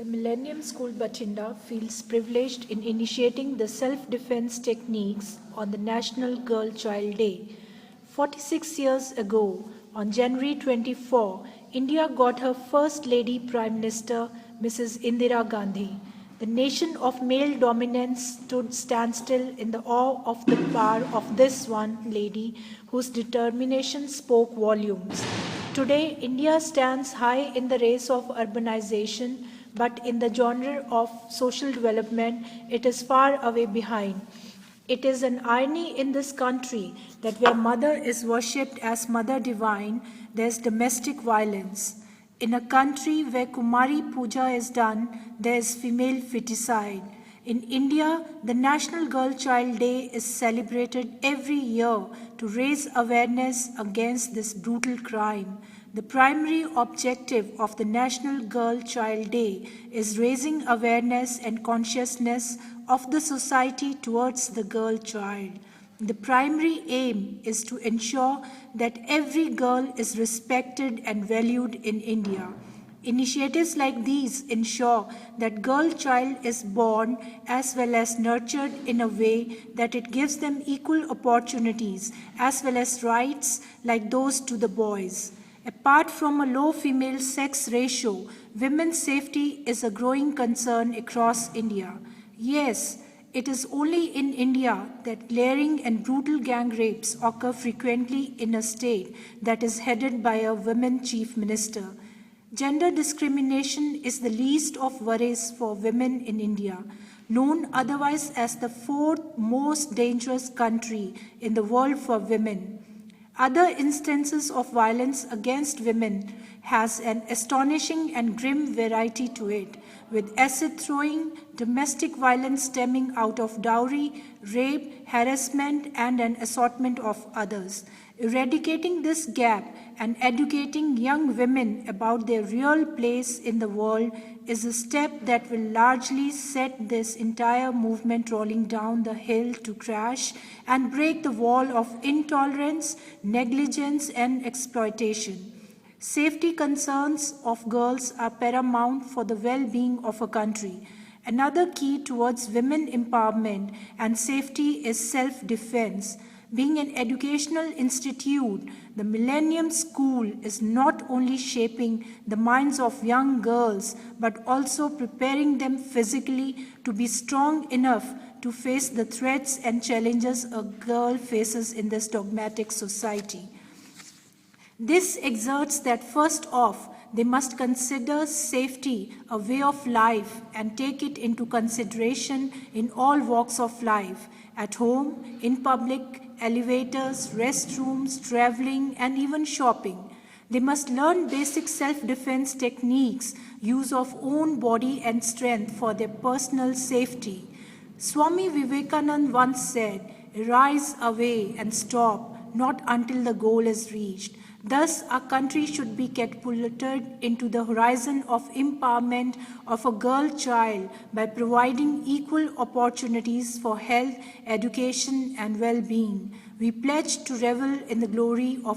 The Millennium School Bathinda feels privileged in initiating the self-defense techniques on the National Girl Child Day. 46 years ago, on January 24, India got her First Lady Prime Minister, Mrs. Indira Gandhi. The nation of male dominance stood standstill in the awe of the power of this one lady whose determination spoke volumes. Today, India stands high in the race of urbanization, but in the genre of social development, it is far away behind. It is an irony in this country that where mother is worshipped as mother divine, there is domestic violence. In a country where Kumari Puja is done, there is female feticide. In India, the National Girl Child Day is celebrated every year to raise awareness against this brutal crime. The primary objective of the National Girl Child Day is raising awareness and consciousness of the society towards the girl child. The primary aim is to ensure that every girl is respected and valued in India. Initiatives like these ensure that girl child is born as well as nurtured in a way that it gives them equal opportunities as well as rights like those to the boys. Apart from a low female sex ratio, women's safety is a growing concern across India. Yes, it is only in India that glaring and brutal gang rapes occur frequently in a state that is headed by a woman chief minister. Gender discrimination is the least of worries for women in India, known otherwise as the fourth most dangerous country in the world for women. Other instances of violence against women has an astonishing and grim variety to it, with acid throwing, domestic violence stemming out of dowry, rape, harassment, and an assortment of others. Eradicating this gap and educating young women about their real place in the world is a step that will largely set this entire movement rolling down the hill to crash and break the wall of intolerance, negligence, and exploitation. Safety concerns of girls are paramount for the well-being of a country. Another key towards women empowerment and safety is self-defense. Being an educational institute, the Millennium School is not only shaping the minds of young girls, but also preparing them physically to be strong enough to face the threats and challenges a girl faces in this dogmatic society. This exerts that first off, they must consider safety a way of life and take it into consideration in all walks of life, at home, in public, elevators, restrooms, traveling, and even shopping. They must learn basic self-defense techniques, use of own body and strength for their personal safety. Swami Vivekananda once said, "Rise away and stop, not until the goal is reached." Thus, our country should be catapulted into the horizon of empowerment of a girl child by providing equal opportunities for health, education, and well-being. We pledge to revel in the glory of